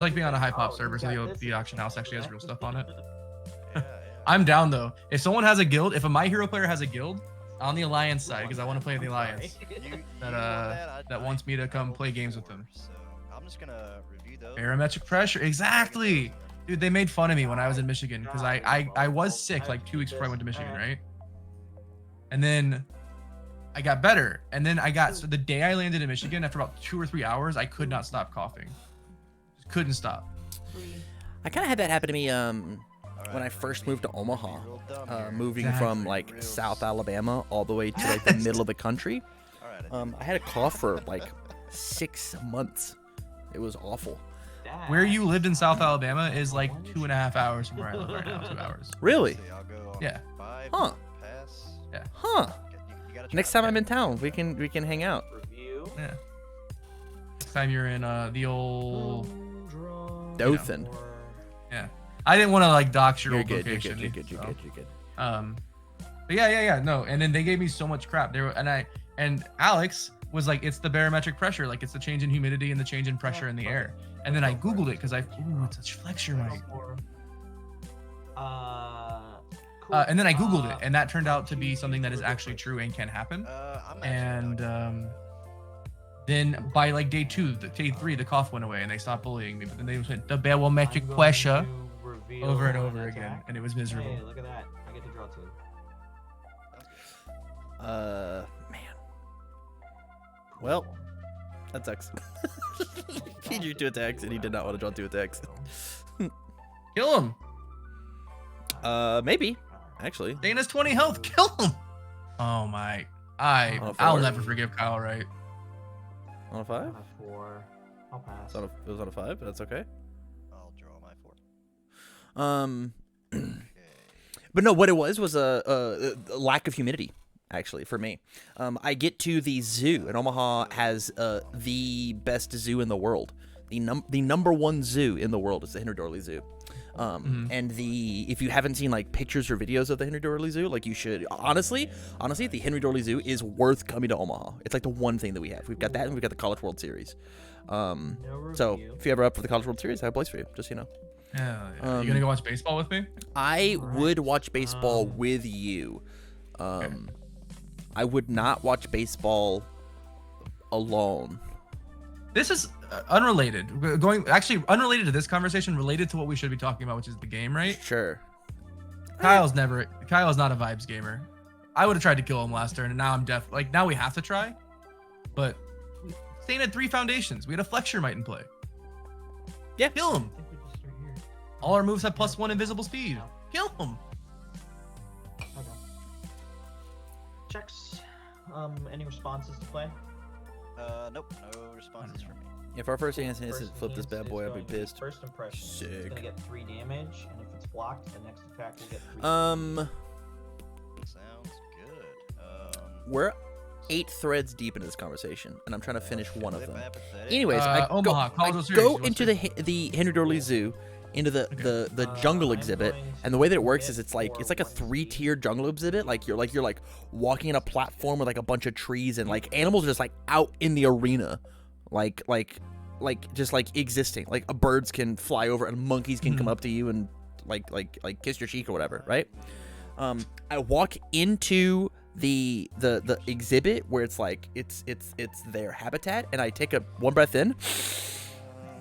like being on a high pop server, so the auction house actually has real stuff on it. Yeah. I'm down though. If someone has a guild, if a My Hero player has a guild on the Alliance side, because I want to play in the Alliance, that wants me to come play games with them. So I'm just gonna review those. Barometric pressure, exactly. Dude, they made fun of me when I was in Michigan because I was sick like 2 weeks before I went to Michigan, right? And then I got better, and then so the day I landed in Michigan, after about 2 or 3 hours, I could not stop coughing. Just couldn't stop. I kind of had that happen to me when I first moved to Omaha, moving from like South Alabama all the way to like the middle of the country. I had a cough for like 6 months. It was awful. Where you lived in South Alabama is like 2.5 hours from where I live right now. 2 hours. Really? Yeah. Huh. Yeah. Huh. Next time I'm in town, we can hang out. Yeah. Next time you're in the old Dothan. Yeah. I didn't want to like dox your You're old good. location. You're good. You're good. But yeah. No, and then they gave me so much crap. And Alex was like, it's the barometric pressure, like it's the change in humidity and the change in pressure in the air. And then I googled it because it's a flexure mic. And then I googled it, and that turned out to be something that is actually true and can happen. And then by like day 3, the cough went away and they stopped bullying me. But then they went the barometric pressure over and over again, and it was miserable. Hey, look at that! I get to draw 2. Man. Well, that sucks. He drew 2 attacks, and he did not want to draw 2 attacks. Kill him. Maybe. Actually. Dana's 20 health. Kill him. Oh my. I'll never forgive Kyle, right? On a 5? On a 4. I'll pass. It was on a 5, but that's okay. I'll draw my 4. But no, what it was a lack of humidity, actually, for me. I get to the zoo, and Omaha has the best zoo in the world. The number 1 zoo in the world is the Henry Dorley Zoo. And if you haven't seen like pictures or videos of the Henry Dorley Zoo, like you should. Honestly, the Henry Dorley Zoo is worth coming to Omaha. It's like the one thing that we have. We've got that, and we've got the College World Series. So if you're ever up for the College World Series, I have a place for you. Just so you know. Yeah. You gonna go watch baseball with me? I would watch baseball with you. Okay. I would not watch baseball alone. This is unrelated. Actually unrelated to this conversation, related to what we should be talking about, which is the game, right? Sure. Kyle's not a vibes gamer. I would have tried to kill him last turn, and now I'm now we have to try. But Stain had 3 foundations. We had a flexure might in play. Yeah. Kill him. All our moves have +1 invisible speed. Kill him. Okay. Checks. Any responses to play? Nope, no responses from me. If our first answer is flip this bad boy, I'll be pissed. First impression. It's Sick. gonna get 3 damage, and if it's blocked, the next attack will get 3. Sounds good. We're 8 threads deep into this conversation, and I'm trying to finish one of them. Apathetic. Anyways, Omaha, I College go Series, into the Henry Dorley Zoo, into the jungle exhibit, and the way that it works is it's like a 3-tiered jungle exhibit. Like you're walking in a platform with like a bunch of trees, and like animals are just like out in the arena, like just like existing. Like birds can fly over, and monkeys can come up to you and like kiss your cheek or whatever, right? I walk into the exhibit where it's like it's their habitat, and I take one breath in,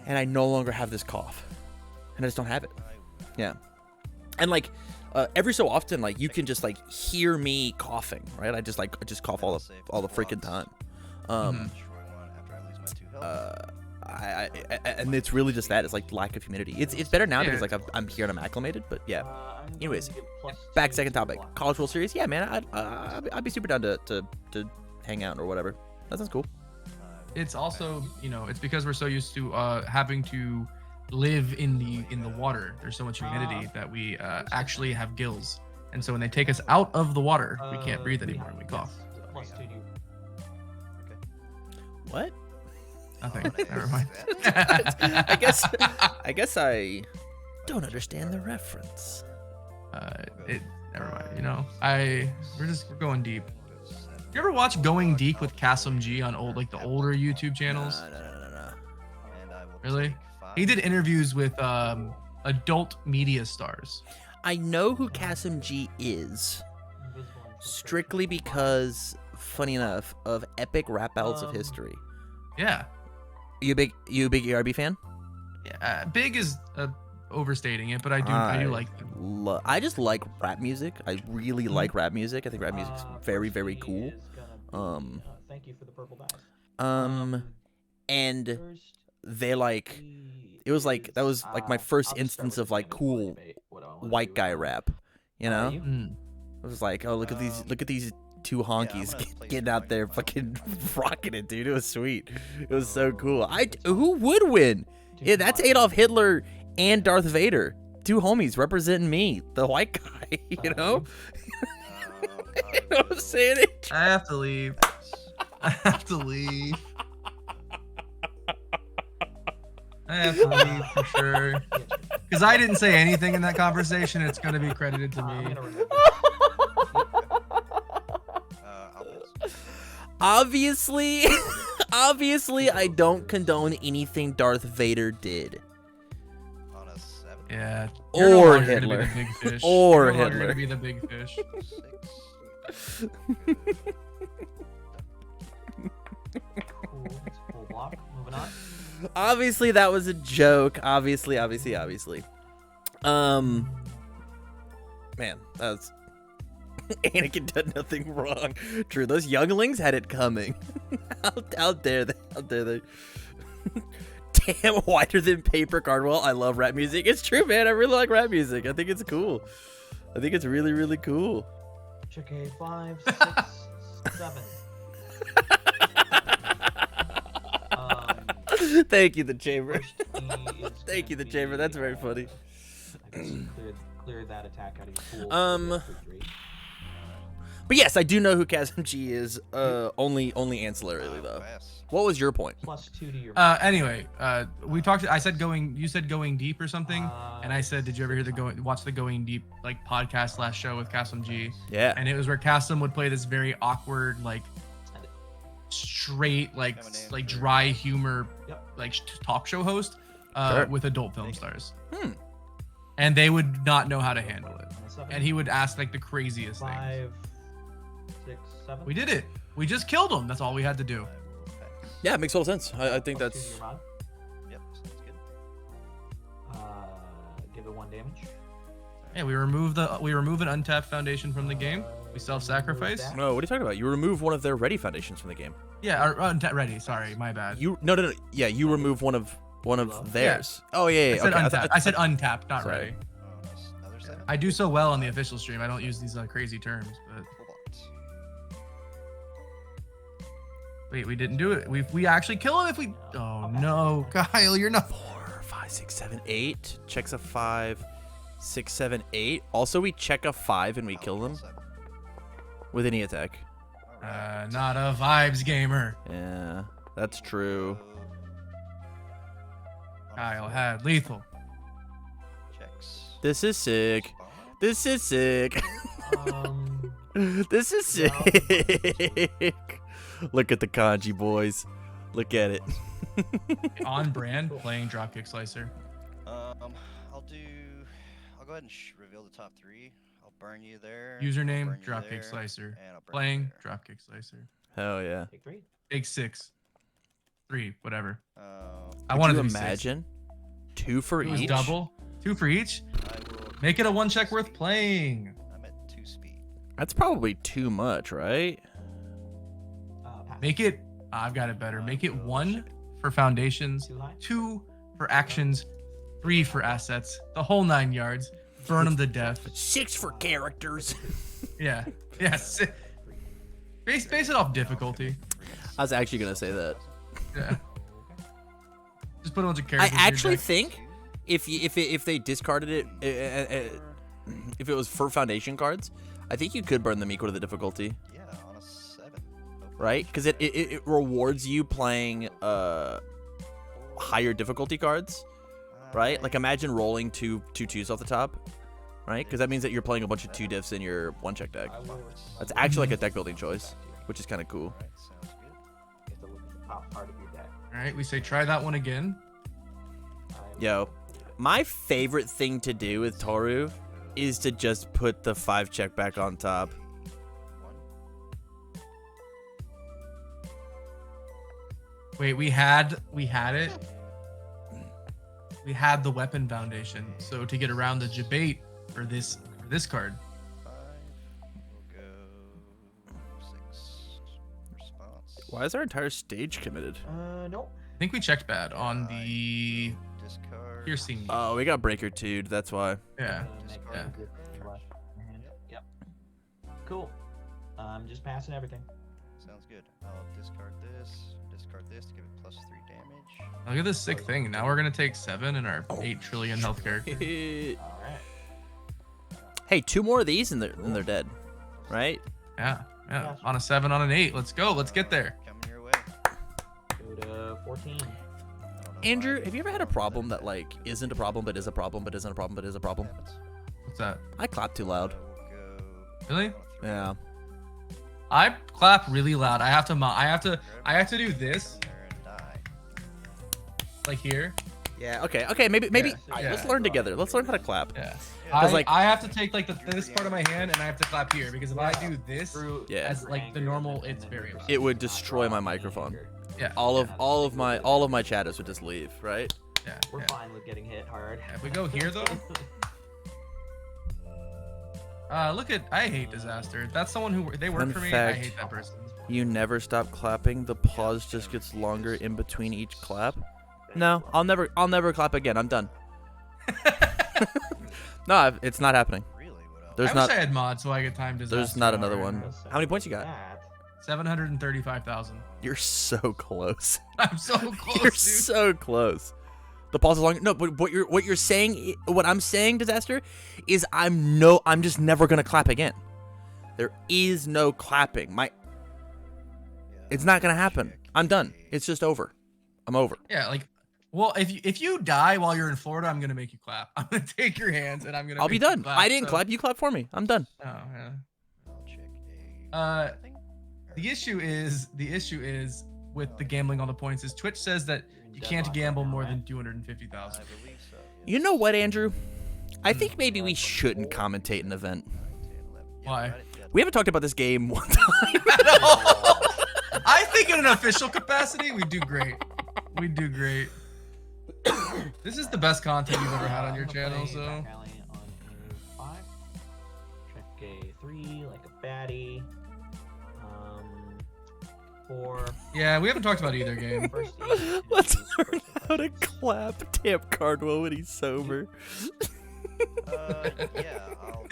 and I no longer have this cough. And I just don't have it. Yeah. And like every so often, like you can just like hear me coughing, right? I just cough all the freaking time. And it's really just that. It's like lack of humidity. It's better now because like I'm here and I'm acclimated. But yeah. Anyways, back second topic. College World Series. Yeah, man. I'd be super down to hang out or whatever. That sounds cool. It's also, it's because we're so used to having to live in the water. There's so much humidity that we actually have gills, and so when they take us out of the water, we can't breathe anymore and we cough. What? Nothing. Never mind. I guess I don't understand the reference. Never mind. We're going deep. You ever watch Going Deep with CCG on the older YouTube channels? No. And I will Really? take 5 He did interviews with adult media stars. I know who CCG is, strictly because, funny enough, of epic rap battles of history. Yeah. You a big ERB fan? Yeah. Big is overstating it, but I do like them. I just like rap music. I really like rap music. I think rap music's very, very cool. Thank you for the purple dice. And they like, it was like, that was like my first instance of like cool white guy rap, you know? It was like, oh, look at these two honkies getting out there fucking rocking it, dude. It was sweet. It was so cool. Who would win? Yeah, that's Adolf Hitler and Darth Vader. Two homies representing me, the white guy, you know? You know what I'm saying? I have to leave. I have to leave. I have to leave for sure. Because I didn't say anything in that conversation. It's going to be credited to me. Obviously, I don't condone anything Darth Vader did. On a 7. Yeah. Or You're no longer gonna Hitler. be the big fish. Or You're no longer Hitler. gonna be the big fish. 6. Cool. It's full block. Moving on. Obviously, that was a joke. Obviously. Man, that's Anakin did nothing wrong. True, those younglings had it coming. How dare they? Damn, whiter than paper, Cardwell. I love rap music. It's true, man. I really like rap music. I think it's cool. I think it's really, really cool. Check a 5, 6, 7. Thank you, the chamber. First E is Thank you, the gonna chamber. be, That's very funny. I guess clear that attack out of your pool. But yes, I do know who CCG is. Only ancillarily though. What was your point? +2 to your. Anyway, we talked. You said going deep or something, and I said, did you ever hear watch the Going Deep like podcast last show with CCG? Yeah. And it was where Cassim would play this very awkward, like straight, like dry humor, like talk show host, with adult film stars. And they would not know how to handle it. And he would ask like the craziest 5, things. 6, 7. We did it. We just killed him. That's all we had to do. Yeah, it makes total sense. I think +2 to that's. your mod. Yep, sounds good. Give it 1 damage. Yeah, we remove an untapped foundation from the game. We self-sacrifice. Remove No, what are you talking about? You remove one of their ready foundations from the game. Yeah, untapped ready. Sorry, my bad. No. Yeah, you remove one of theirs. Oh yeah. I said Okay. untapped. I said untapped, not Sorry. ready. Oh, nice. Another 7. I do so well on the official stream. I don't use these crazy terms. But Full blocks. wait, we didn't do it. We actually kill him if we. Oh no, Kyle, you're not. 4, 5, 6, 7, 8. Checks a 5, 6, 7, 8. Also, we check a 5 and we kill them 7. with any attack. Not a vibes gamer. Yeah, that's true. Kyle had lethal. Checks. This is sick. Spawn. This is sick. This is sick. Look at the kanji, boys. Look at it. On brand, playing dropkick slicer. I'll go ahead and reveal the top 3. I'll burn you there. Username, I'll burn you dropkick there, slicer. and I'll burn you Playing there. dropkick slicer. Hell yeah. Take 3. Big 6. 3, whatever. I Could wanted you to be 6. imagine 2 for It was each. double. 2 for each. I will Make it a 1 check worth playing. I'm at 2 speed. That's probably too much, right? Pass. Make it. I've got it better. Make it 1 for foundations, Too high. 2 for actions, 3 for assets. The whole 9 yards. Burn them to death. 6 for characters. Yeah. Yes. Base it off difficulty. I was actually gonna say that. Yeah. Just put a bunch of I characters. in your actually deck. think if they discarded it, if it was for foundation cards, I think you could burn them equal to the difficulty, Yeah, on a 7. right? Because it rewards you playing higher difficulty cards, right? Like imagine rolling two twos off the top, right? Because that means that you're playing a bunch of 2 diffs in your 1 check deck. That's actually like a deck building choice, which is kind of cool. Alright, sounds good. You have to look at the top part of your deck. All right. We say try that one again. Yo, my favorite thing to do with Toru is to just put the 5 check back on top. Wait, we had it. We had the weapon foundation. So to get around the debate for this card. 5. We'll go 6. Response. Why is our entire stage committed? Nope. I think we checked bad on the Discard. piercing. Oh, we got breaker 2'd, that's why. Yeah. Discard Yeah. your hand. Yep. Cool. I'm just passing everything. Sounds good. I'll discard this to give it +3 damage. Look at this sick thing. Now we're gonna take 7 in our 8 trillion health character. All right. Hey, 2 more of these and they're dead, right? Yeah. Yeah. On a 7, on an 8. Let's go. Let's get there. Coming your way. Go to 14. Andrew, have you ever had a problem that like isn't a problem but is a problem but isn't a problem but is a problem? What's that? I clap too loud. Really? Yeah. I clap really loud. I have to do this like here. Yeah. Okay. Maybe. Yeah, Alright, yeah. let's learn together. Let's learn how to clap. Yeah. 'Cause, like- I have to take like this part of my hand and I have to clap here because if I do this Yeah. as like the normal, it's very loud. It would destroy my microphone. Yeah. All of my chatters would just leave, right? Yeah. We're Yeah. fine with getting hit hard. If we go here though. Look at I hate disaster. That's someone who they work Fun for me. fact. I hate that person. You never stop clapping. The pause just gets longer in between each clap. No, I'll never clap again. I'm done. No, it's not happening. Really? What else? There's I not. wish I had mods so I could time disaster. There's not another hour. one. How many points you got? 735,000. You're so close. I'm so close, You're dude. so close. The pause is long. No, but what you're saying, what I'm saying, disaster, is I'm just never gonna clap again. There is no clapping. It's not gonna happen. I'm done. It's just over. I'm over. Yeah, like, well, if you die while you're in Florida, I'm gonna make you clap. I'm gonna take your hands and I'm gonna. I'll make be you done. clap, I didn't so- clap. You clap for me. I'm done. Oh yeah. I'll check Uh, The issue is with the gambling on the points is Twitch says that you can't gamble more than 250,000. I believe so. You know what, Andrew? I think maybe we shouldn't commentate an event. Why? We haven't talked about this game one time. I think in an official capacity, we do great. We do great. This is the best content you've ever had on your channel, so. Back alley on a 5. Check a 3 like a baddie. 4. Yeah, we haven't talked about either game. First aid, Let's use learn first how to effects. clap TamCardwell when he's sober. Yeah, I'll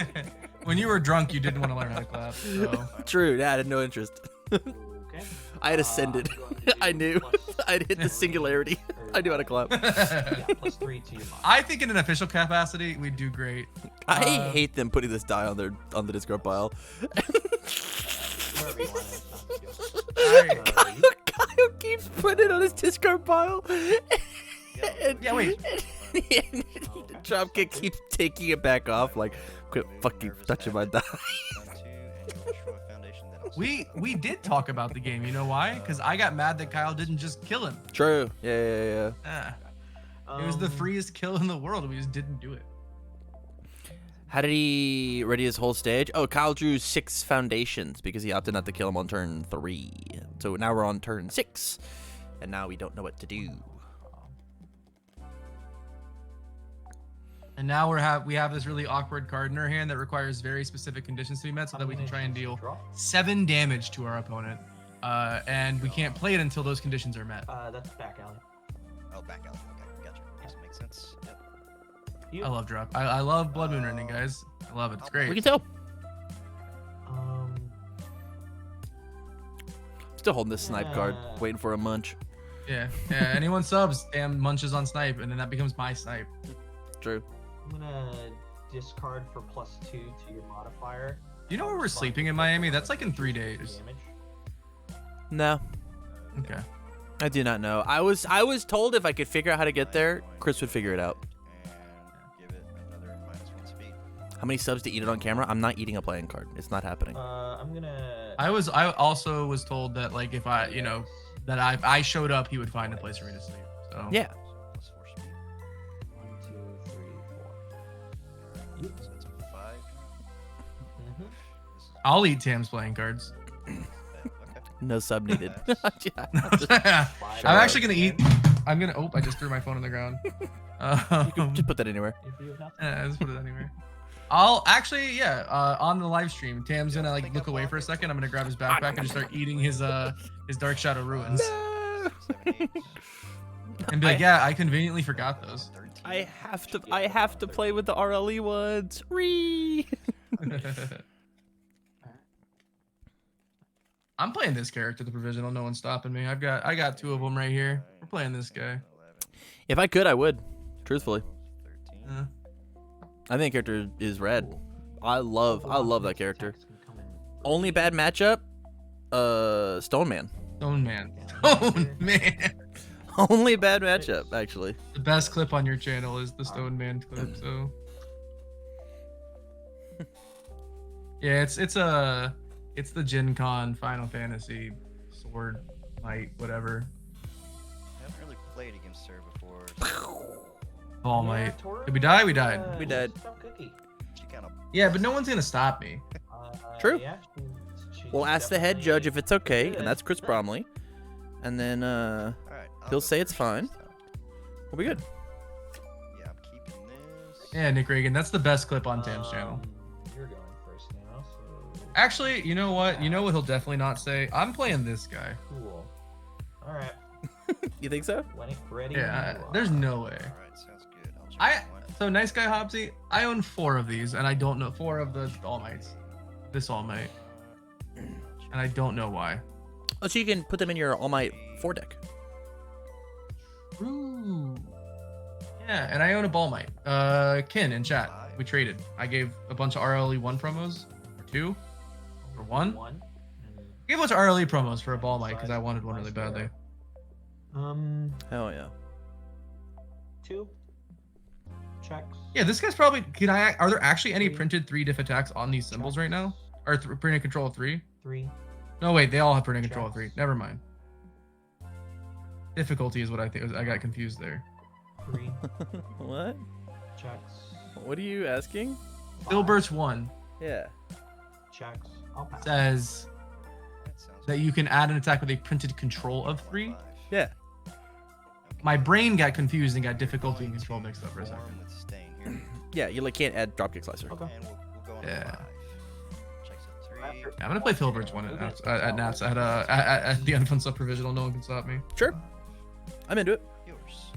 When you were drunk, you didn't want to learn how to clap. So. True, yeah, I had no interest. Okay. I had ascended. I'm going to I do knew. plus- I'd hit the singularity. I knew how to clap. Yeah, +3 to your mod. I think in an official capacity, we do great. I hate them putting this die on the Discord pile. Wherever you want it, I- Kyle keeps putting it on his Discord pile. And- Yeah, wait. and Dropkick keeps taking it back off. Like, quit fucking touching my die. We did talk about the game. You know why? Because I got mad that Kyle didn't just kill him. True. Yeah. Ah, it was the freest kill in the world. And we just didn't do it. How did he ready his whole stage? Oh, Kyle drew 6 foundations because he opted not to kill him on turn 3. So now we're on turn 6, and now we don't know what to do. And now we have this really awkward card in our hand that requires very specific conditions to be met so that we can try and deal 7 damage to our opponent. And we can't play it until those conditions are met. That's back alley. Oh, back out. Okay, gotcha. Yes, makes sense. Yep. You. I love drop. I love Blood Moon Rending, guys. I love it. It's great. We can tell. Um, Still holding this snipe card, Yeah. waiting for a munch. Yeah. Anyone subs, damn munches on snipe, and then that becomes my snipe. True. I'm gonna discard for +2 to your modifier. You know where we're sleeping in Miami? That's like in 3 days. Damage. No, Okay. I do not know. I was told if I could figure out how to get there, Chris would figure it out. And give it another -1 speed. How many subs to eat it on camera? I'm not eating a playing card. It's not happening. I'm gonna. I also was told that like if I that I showed up, he would find a place for me to sleep. So Yeah. +4 speed. Yep. So that's a 5. Mhm. This is I'll eat Tam's playing cards. okay. No sub needed. Yeah. I'm actually gonna eat. I'm gonna. Oh, I just threw my phone on the ground. You can just put that anywhere. If you have nothing. Yeah, just put it anywhere. I'll actually, yeah, on the live stream, Tam's gonna like look away for a second. I'm gonna grab his backpack and just start eating his Dark Shadow Ruins. No. 7, 8. And be like, yeah, I conveniently forgot those. 13. I have to play with the RLE ones. Ree. I'm playing this character, the provisional. No one's stopping me. I got 2 of them right here. We're playing this guy. 11, If I could, I would. Truthfully, 13. I think character is rad. I love that character. Only bad matchup, Stone Man. Stone Man. Stone Man. Only bad matchup, actually. The best clip on your channel is the Stone Man clip. So yeah, it's the Gen Con Final Fantasy sword might whatever. I haven't really played against her before. So All might. Did we die? We died. We died. she kind of. Yeah, but no one's gonna stop me. True. Yeah, We'll ask the head judge if it's okay, and that's Chris Bromley. And then All right. he'll say it's fine. We'll be good. Yeah, I'm keeping this. Yeah, Nick Reagan. That's the best clip on Tam's channel. You're going first now, so. Actually, you know what? You know what he'll definitely not say? I'm playing this guy. Cool. All right. You think so? When it's ready. Yeah, you there's are. no way. All right, sounds good. I'll check So nice guy Hobbsy. I own 4 of these, and I don't know 4 of the All Mights. This All Might, and I don't know why. Oh, so you can put them in your All Might 4 deck. Ooh. Yeah, and I own a Ball Might. Kin in chat. We traded. I gave a bunch of RLE 1 promos, or 2, or 1. I gave a bunch of RLE promos for a Ball Might because I wanted one really badly. Hell yeah. 2 checks. Yeah, this guy's probably. Are there actually any printed 3 diff attacks on these symbols right now? Or printed control of 3? 3. No, wait, they all have printed control of 3. Never mind. Difficulty is what I think. I got confused there. 3 What? checks. What are you asking? Filbert's 1 Yeah. Checks. I'll pass. says That sounds that you can add an attack with a printed control of 3. 5. Yeah. My brain got confused and got difficulty and control mixed up for a second. Warm with staying here. Yeah, you like can't add dropkick slicer. Okay. And we'll go on Yeah. 5. Checks at 3. Yeah, I'm gonna play Filbert's 1 at Nats at the Unfun Provisional. No one can stop me. Sure. I'm into it. Yours.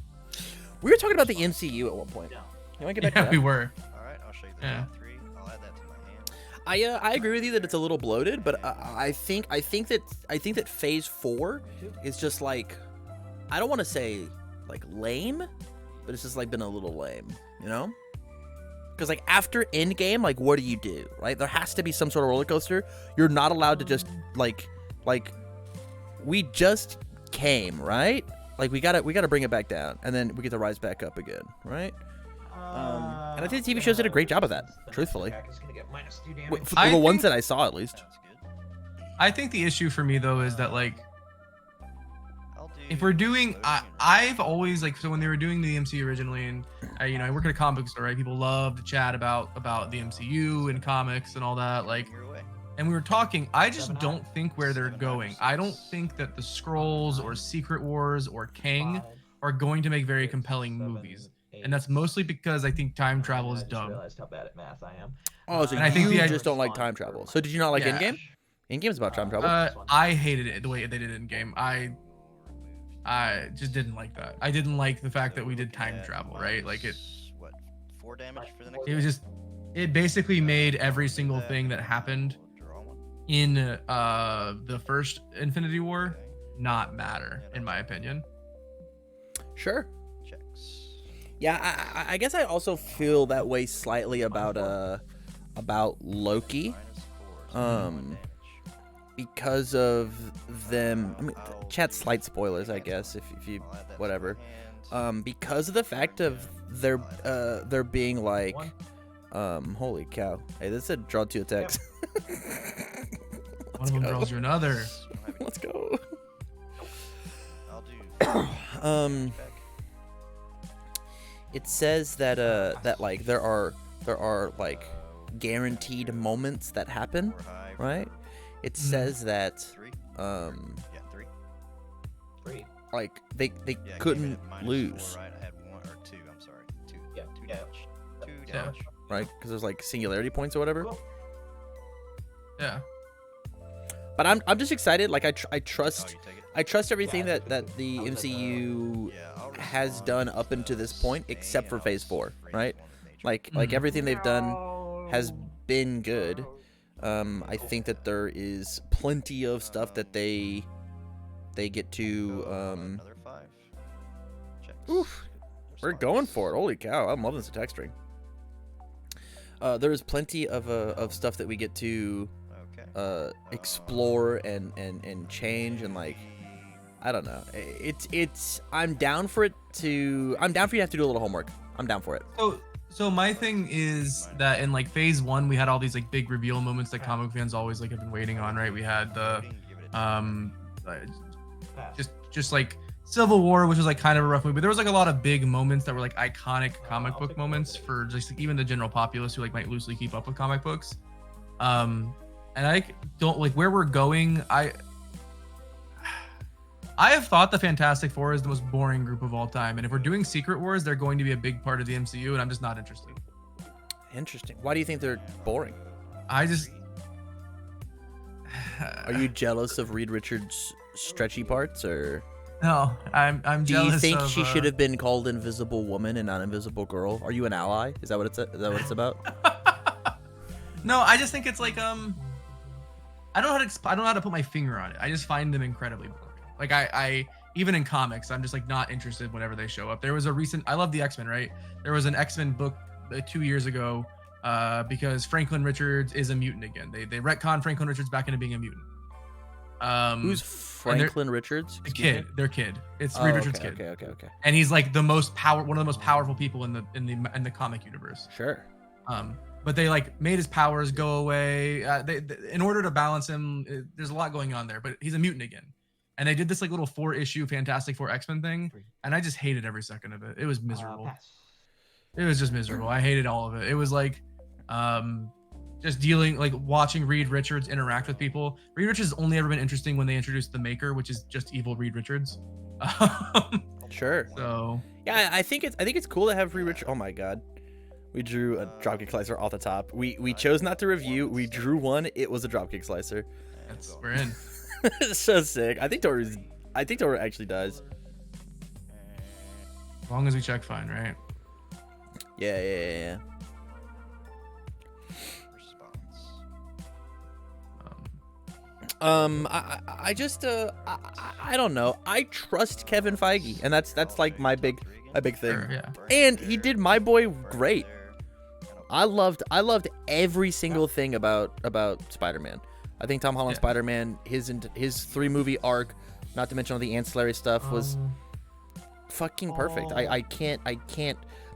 We were talking about the MCU at one point. Yeah. You want to get back Yeah, to we that? were. All right, I'll show you the Yeah. top 3. I'll add that to my hand. I agree with you that it's a little bloated, but I think that phase 4 is just like, I don't want to say like lame, but it's just like been a little lame, you know? Because like after Endgame, like what do? Right? There has to be some sort of roller coaster. You're not allowed to just like we just came, right? Like we gotta bring it back down, and then we get to rise back up again, right? And I think the TV shows did a great job of that, truthfully. For I the ones think- that I saw, at least. Sounds good. I think the issue for me though is that like I'll do if we're doing, loading I've always like so when they were doing the MCU originally, and I work at a comic book store, right? People love to chat about the MCU and comics and all that, like. your way. And we were talking, I just don't think where they're going. I don't think that the Skrulls or Secret Wars or Kang are going to make very compelling movies. And that's mostly because I think time travel is I just dumb. realized how bad at math I am. Oh, so And I think you the just don't like time travel. So did you not like Yeah. Endgame? Endgame's about time travel. I hated it the way they did it in game. I just didn't like that. I didn't like the fact that we did time travel, right? Like it What? 4 damage for the next. it was just it basically made every single thing that happened Draw one. in the first Infinity War Okay. not matter, in my opinion. Sure. Checks. Yeah, I guess I also feel that way slightly about Loki. -4, so 1 Um, damage. Because of them. I mean, chat slight spoilers, I guess, if you I'll add that to whatever. my hand. Because of the fact of there being like, holy cow! Hey, this said draw 2 attacks. One of them go. draws you another. Let's go. I'll do. It says that like there are there are like guaranteed moments that happen, right? It says that 3. um Yeah, 3. 3. like they Yeah, I gave couldn't it -4, lose, right? I had 1 or 2. I'm sorry. 2. Yeah, 2 yeah. damage. 2 Yeah. damage. right? Because there's like singularity points or whatever. Cool. Yeah. But I'm just excited. Like I Oh, trust you take it? I trust everything Yeah, that the I'll let, MCU Yeah, I'll has respond done to up until this this point, thing, except for and I'll Phase just 4, phrase right? one with nature. Like Mhm. everything they've done has been good. I think that there is plenty of stuff that they get to. Another 5. Checks. Oof, we're going for it. Holy cow! I'm loving this attack string. There's plenty of stuff that we get to Okay. explore and change, and like I don't know. It's I'm down for it to. I'm down for you to have to do a little homework. I'm down for it. So my thing is that in like phase 1 we had all these like big reveal moments that comic fans always like have been waiting on, right? We had the just like Civil War, which was like kind of a rough movie, but there was like a lot of big moments that were like iconic comic book moments for just like, even the general populace who like might loosely keep up with comic books. And I don't like where we're going. I have thought the Fantastic Four is the most boring group of all time, and if we're doing Secret Wars, they're going to be a big part of the MCU, and I'm just not interested. Interesting. Why do you think they're boring? I just Are you jealous of Reed Richards' stretchy parts, or no, I'm do jealous. you think of, she should have been called Invisible Woman and not Invisible Girl? Are you an ally? Is that what it's about? No, I just think it's like I don't know how to put my finger on it. I just find them incredibly boring. Like I even in comics, I'm just like not interested whenever they show up. There was a recent I love the X-Men, right? There was an X-Men book 2 years ago because Franklin Richards is a mutant again. They retcon Franklin Richards back into being a mutant. Who's Franklin Richards? The Excuse kid, me? their kid. It's Oh, Reed Richards' okay, kid. okay. And he's like one of the most powerful people in the comic universe. Sure. But they like made his powers go away. They in order to balance him, there's a lot going on there. But he's a mutant again, and they did this like little 4-issue Fantastic Four X-Men thing, and I just hated every second of it. It was miserable. Pass. It was just miserable. I hated all of it. It was like, just watching Reed Richards interact with people. Reed Richards has only ever been interesting when they introduced the Maker, which is just evil Reed Richards. Sure. So Yeah, I think it's cool to have Reed Richards. Oh my god. We drew a dropkick slicer off the top. We chose not to review. We drew one. It was a dropkick slicer. we're in. It's so sick. I think Toru actually dies. As long as we check fine, right? Yeah. Response. I just I don't know. I trust Kevin Feige, and that's like my big thing. Sure, yeah. And he did My Boy great. I loved every single thing about Spider-Man. I think Tom Holland's Yeah. Spider-Man, his 3-movie arc, not to mention all the ancillary stuff, was fucking perfect. I can't.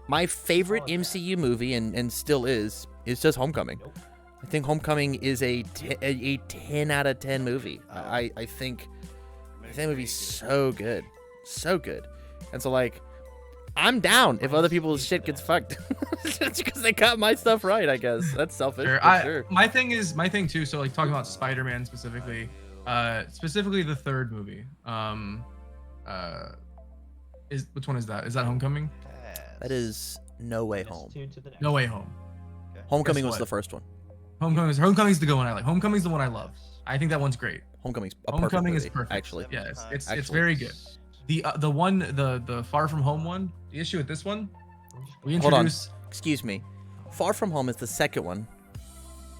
My favorite MCU movie and still is just Homecoming. I think Homecoming is a 10 out of 10 movie. I think that movie's so good, and so like. I'm down if other people's shit gets fucked. Just because they got my stuff right, I guess. That's selfish. Sure. For sure. My thing too. So like talking about Spider-Man specifically, specifically the third movie. Which one is that? Is that Homecoming? That is No Way Home. No Way Home. Homecoming Guess was what? the first one. Homecoming's the good one I like. Homecoming's the one I love. I think that one's great. Homecoming's a Homecoming is perfect movie, perfect. actually. Yeah, it's Actually. very good. The one the Far From Home one. The issue with this one, we Hold on. introduce. Excuse me. Far From Home is the second one.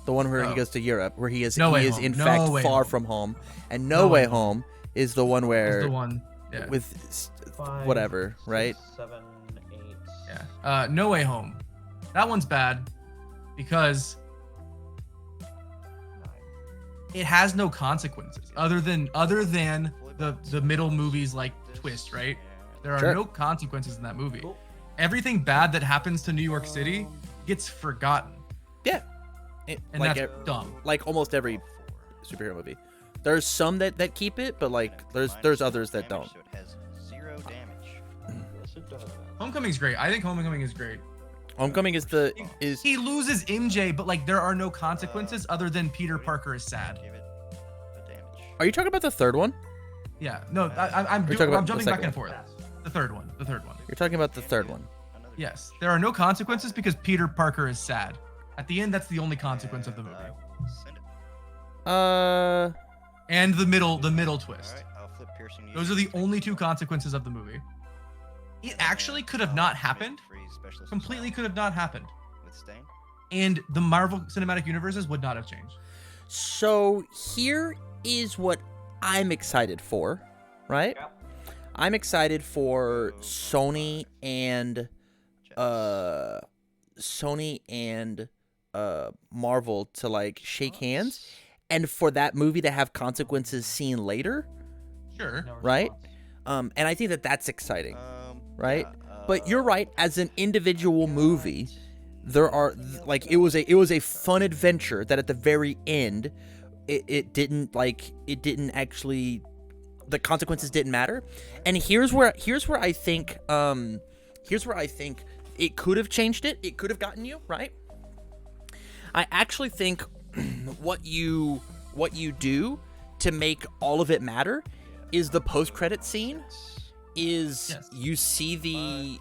The one where he Oh. goes to Europe, where he is No Way he is Home. in No fact Way far Home. from home, and No No Way Way Home is the one Is where the one. Yeah. with 5, whatever, right? 7, 8. Yeah. No Way Home. That one's bad because it has no consequences other than the middle movies like twist, right? There are Sure. no consequences in that movie. Cool. Everything bad that happens to New York City gets forgotten, Yeah. and like that's dumb. like almost every superhero movie. There's some that keep it, but like there's others that don't. So it has 0 damage. Yes, it does. Homecoming's great. I think Homecoming is great. Homecoming is He loses MJ, but like there are no consequences other than Peter Parker is sad. Give it a damage. Are you talking about the third one? Yeah, no, I'm You're talking about jumping the back second and forth. The third one. You're talking about the third one. Another Yes, there are no consequences because Peter Parker is sad. At the end, that's the only consequence of the movie. Send it. And the middle twist. Alright, I'll flip piercing. Those are the only two consequences of the movie. It actually could have not happened. Completely could have not happened. With Stain. And the Marvel Cinematic Universes would not have changed. So here is what I'm excited for, right? Yep. I'm excited for Sony and Marvel to like shake hands, and for that movie to have consequences seen later, Sure. No right? response. And I think that that's exciting, right? Yeah, But you're right. As an individual movie, there are like it was a fun adventure that at the very end, it didn't actually, the consequences didn't matter. And here's where I think it could have changed it. It could have gotten you right. I actually think what you do to make all of it matter is the post-credit scene. Yes. You see the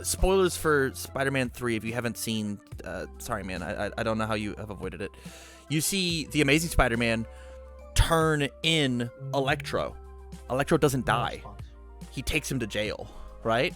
spoilers for Spider-Man 3 if you haven't seen. Sorry, man, I don't know how you have avoided it. You see the Amazing Spider-Man turn in Electro. Electro doesn't No die. response. He takes him to jail, right?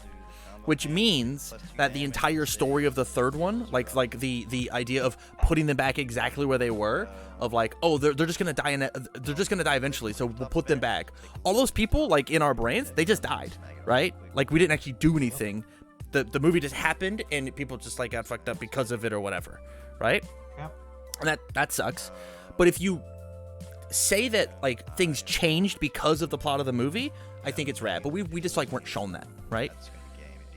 Which means that the entire story of the third one, like the idea of putting them back exactly where they were, of like, oh, they're just gonna die they're just gonna die eventually, so we'll put them back. All those people, like in our brains, they just died, right? Like we didn't actually do anything. The movie just happened, and people just like got fucked up because of it or whatever, right? Yep. And that sucks. But if you say that like things changed because of the plot of the movie, I think it's rad. But we just like weren't shown that, right?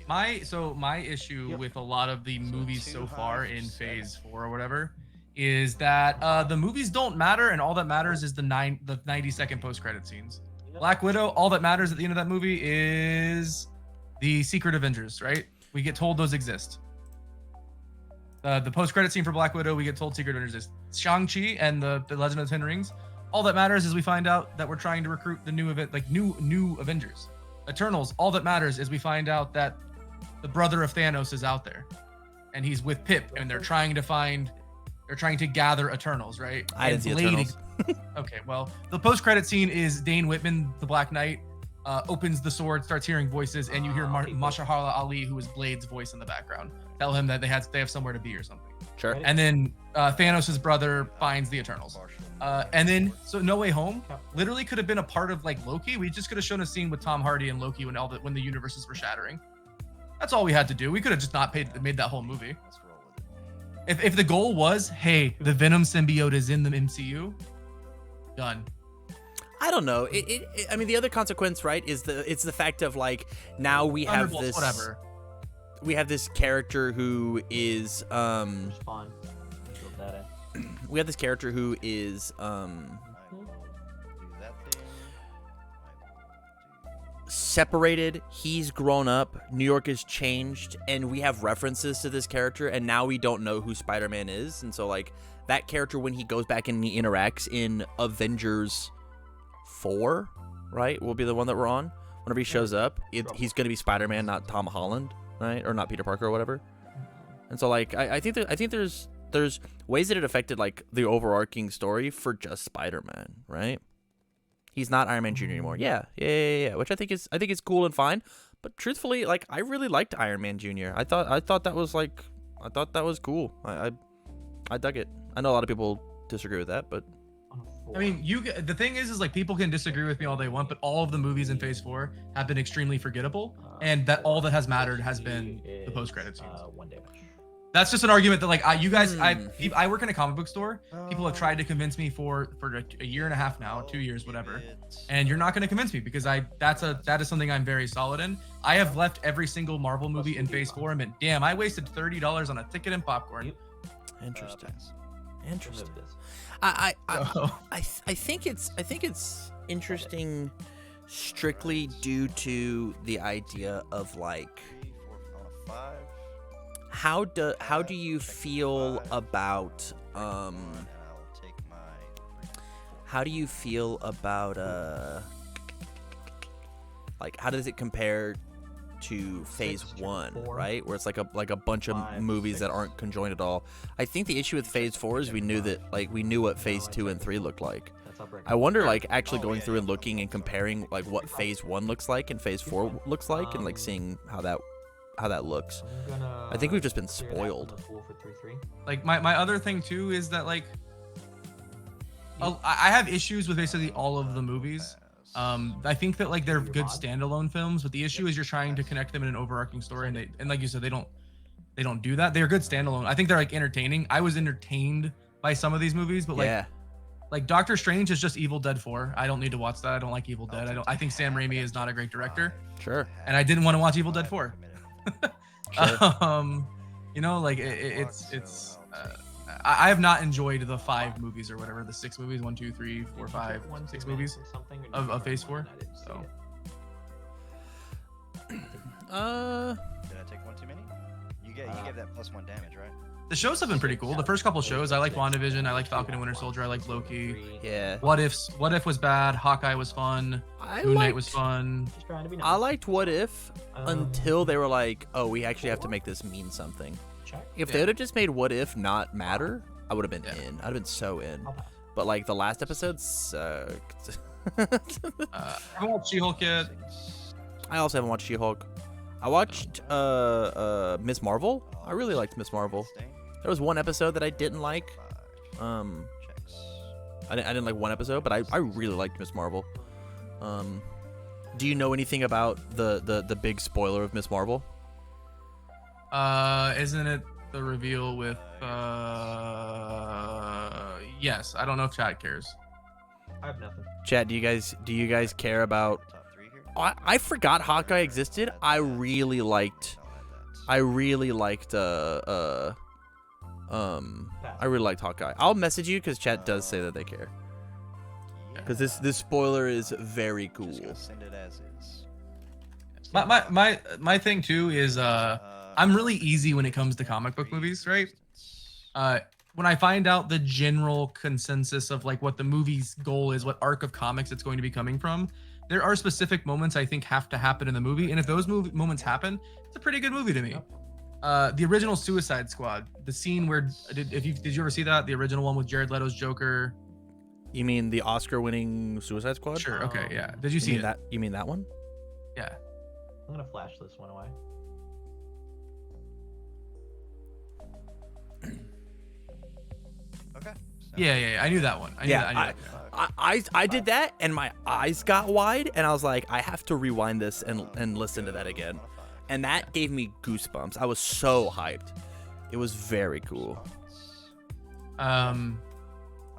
My issue with a lot of the movies so far in Phase 4 or whatever is that the movies don't matter, and all that matters is the 90-second post-credit scenes. Black Widow, all that matters at the end of that movie is the Secret Avengers, right? We get told those exist. The post-credit scene for Black Widow, we get told Secret Avengers exist. Shang-Chi and the Legend of the Ten Rings, all that matters is we find out that we're trying to recruit the new new Avengers. Eternals, all that matters is we find out that the brother of Thanos is out there, and he's with Pip, and they're trying to gather Eternals, right? I didn't see Eternals. Okay, well, the post-credit scene is Dane Whitman, the Black Knight, opens the sword, starts hearing voices, and you hear Mahershala Ali, who is Blade's voice in the background, tell him that they have somewhere to be or something. Sure. And then Thanos' brother finds the Eternals. And then, so No Way Home literally could have been a part of like Loki. We just could have shown a scene with Tom Hardy and Loki when the universes were shattering. That's all we had to do. We could have just not made that whole movie. Let's roll with it. If the goal was, hey, the Venom symbiote is in the MCU, done. I don't know. I mean, the other consequence, right, is it's the fact of like now we have Thunderbolts, this whatever. We have this character who is Respawn. Build that in. we have this character who is I will do that thing. separated. He's grown up. New York has changed, and we have references to this character, and now we don't know who Spider-Man is. And so like that character, when he goes back and he interacts in Avengers 4, right, will be the one that we're on. Whenever he shows up, he's going to be Spider-Man, not Tom Holland, right, or not Peter Parker or whatever. And so like I think there's ways that it affected like the overarching story for just Spider-Man, right? He's not Iron Man Jr. anymore. Yeah. Which I think is cool and fine. But truthfully, like I really liked Iron Man Jr. I thought that was cool. I dug it. I know a lot of people disagree with that, but I mean, the thing is like people can disagree with me all they want, but all of the movies in Phase 4 have been extremely forgettable, and that all that has mattered has been the post-credit scenes. 1 damage. That's just an argument that like I work in a comic book store. People have tried to convince me for a year and a half now, 2 years, whatever, and you're not going to convince me because that is something I'm very solid in. I have left every single Marvel movie in Phase 4 and been, damn, I wasted $30 on a ticket and popcorn. interesting. Remove Interesting. this. I think it's interesting strictly due to the idea of like 5. How do you feel about And I'll take my 3. how do you feel about like how does it compare to phase 6 to 1, 4. right, where it's like a bunch of 5, movies that 6. aren't conjoined at all? I think the issue with phase 4 is we knew what phase 2 and 3 looked like. That's up right I wonder, like, actually Oh, going yeah, through and yeah. looking and comparing like what phase 1 looks like and phase 4 looks like, and like seeing how that looks. I'm gonna I think we've just been clear that spoiled. from the pool for 3-3. Like my other thing too is that like I have issues with basically all of the movies. I think that like they're good standalone films, but the issue is you're trying to connect them in an overarching story, and like you said, they don't do that. They're good standalone. I think they're like entertaining. I was entertained by some of these movies, but like Yeah. like Doctor Strange is just Evil Dead 4. I don't need to watch that. I don't like Evil Dead. I think Sam Raimi is not a great director, Sure. and I didn't want to watch Evil Dead 4. Sure. You know, like I have not enjoyed the 5 movies or whatever, the 6 movies, 1, 2, 3, 4, 5, 6 movies of phase 4. So Did I take one too many? You gave that +1 damage, right? the shows have been pretty cool. The first couple shows, I liked WandaVision, I liked Falcon and Winter Soldier, I liked Loki. Yeah. What If was bad, Hawkeye was fun, Moon Knight was fun. Just trying to be nice. I liked What If until they were like, oh, we actually have to make this mean something. Check. If Yeah. they would have just made What If not matter, I would have been Yeah. in. I'd have been so in. I'll pass. But like the last episode sucked. I haven't watched She-Hulk yet. I also haven't watched She-Hulk. I watched Miss Marvel. I really liked Miss Marvel. There was one episode that I didn't like. Checks. I didn't like one episode, but I really liked Miss Marvel. Do you know anything about the big spoiler of Miss Marvel? Isn't it the reveal with yes, I don't know if chat cares. I have nothing. Chat, do you guys care about? Top 3 here. I forgot Hawkeye existed. I really liked Hawkeye. I'll message you because chat does say that they care. Because this spoiler is very cool. Just gonna send it as is. My thing too is I'm really easy when it comes to comic book movies, right? When I find out the general consensus of like what the movie's goal is, what arc of comics it's going to be coming from, there are specific moments I think have to happen in the movie, and if those moments happen, it's a pretty good movie to me. The original Suicide Squad, the scene where did you ever see that? The original one with Jared Leto's Joker. You mean the Oscar-winning Suicide Squad? Sure. Okay. Yeah. Did you see it? that? You mean that one? Yeah. I'm gonna flash this one away. Okay. Yeah. I knew that one. I knew that. I did that, and my eyes got wide, and I was like, I have to rewind this and listen to that again. And that gave me goosebumps. I was so hyped. It was very cool. I'll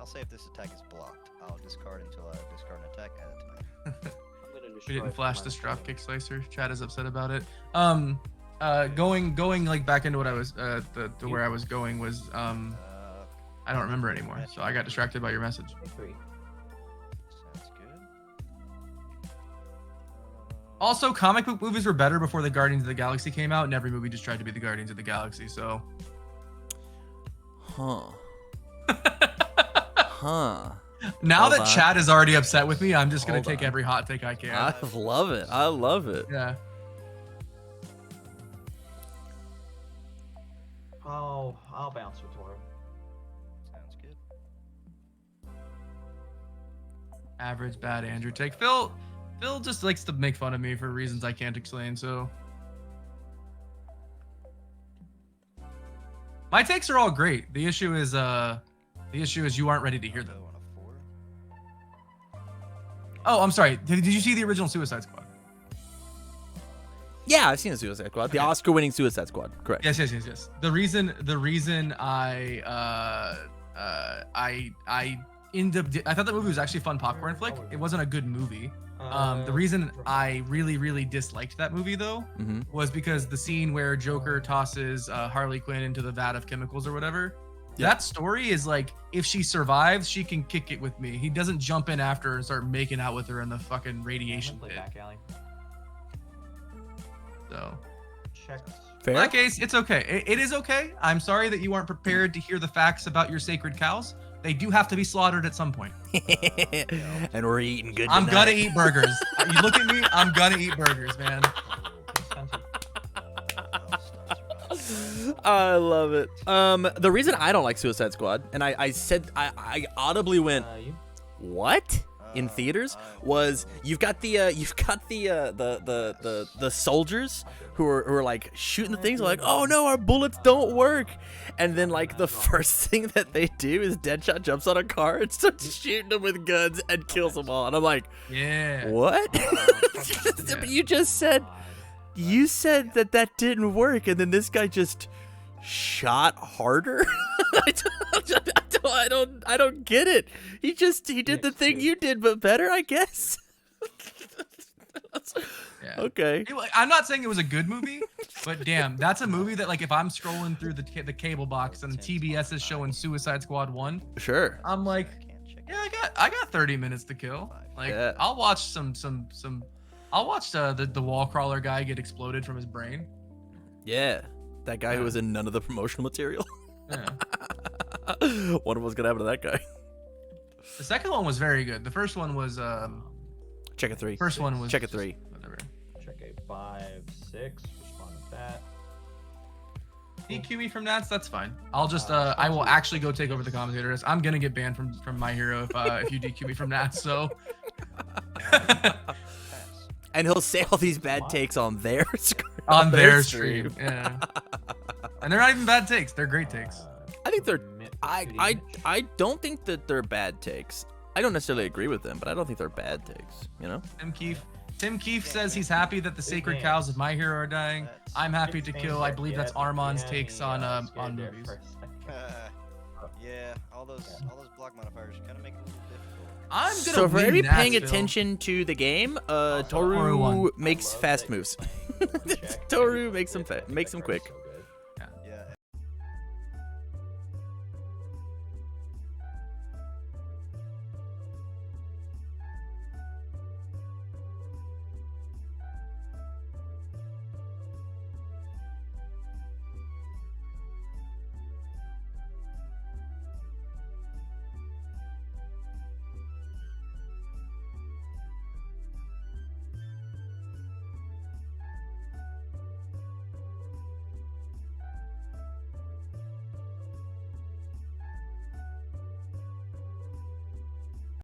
say if this attack is blocked, I'll discard until I discard an attack, add it to my. We didn't flash this dropkick slicer. Chad is upset about it. Going like back into what I was to where I was going was I don't remember anymore. So I got distracted by your message. Sounds good. Also, comic book movies were better before the Guardians of the Galaxy came out, and every movie just tried to be the Guardians of the Galaxy. So, Huh. now Hold that on. Chad is already upset with me, I'm just gonna Hold take on. every hot take I can. I love it. I love it. Yeah. I'll bounce with Toru. Sounds good. Average bad Andrew take. Phil just likes to make fun of me for reasons I can't explain. So, my takes are all great. The issue is you aren't ready to hear them. Go on a 4. Oh, I'm sorry. Did you see the original Suicide Squad? Yeah, I've seen the Suicide Squad. The Okay. Oscar-winning Suicide Squad. Correct. Yes. The reason I thought the movie was actually a fun popcorn flick. It wasn't a good movie. The reason I really disliked that movie though Mm-hmm. was because the scene where Joker tosses Harley Quinn into the vat of chemicals or whatever. Yeah. That story is like, if she survives, she can kick it with me. He doesn't jump in after her and start making out with her in the fucking radiation Play pit. back alley. So checked. In Fair. that case, it's okay. It is okay. I'm sorry that you aren't prepared to hear the facts about your sacred cows. They do have to be slaughtered at some point. And we're eating good. I'm gonna tonight. eat burgers. You look at me, I'm gonna eat burgers, man. I love it. The reason I don't like Suicide Squad, and I said I audibly went, what? In theaters was you've got the soldiers who are like shooting the things like, oh no, our bullets don't work, and then like the first thing that they do is Deadshot jumps on a car and starts shooting them with guns and kills them all, and I'm like, Yeah. what? But you just said that didn't work, and then this guy just shot harder. I don't get it. He did the thing you did, but better, I guess. Yeah. Okay. I'm not saying it was a good movie, but damn, that's a movie that like if I'm scrolling through the cable box and TBS is showing Suicide Squad 1, Sure. I'm like, yeah, I got 30 minutes to kill. Like Yeah. I'll watch I'll watch the wall crawler guy get exploded from his brain. Yeah. That guy who was in none of the promotional material. Yeah. Wonder what's gonna happen to that guy. The second one was very good. The first one was Check a 3. first one was Check a just 3. whatever. Check a 5, 6. Respond to that. DQ me from Nats, that's fine. I'll just I will actually go take over the commentators. I'm gonna get banned from My Hero if you DQ me from Nats. So And he'll say all these bad takes on their screen. on their stream, yeah. And they're not even bad takes. They're great takes. I think they're. I don't think that they're bad takes. I don't necessarily agree with them, but I don't think they're bad takes. You know. Tim Keefe says he's happy that the sacred cows of My Hero are dying. I'm happy to kill. I believe that's Armand's takes on movies. Yeah, all those block modifiers kind of make it a little difficult. I'm gonna So for win every Nats, paying Phil. attention to the game, Toru Toru won. makes fast moves. Toru makes them quick.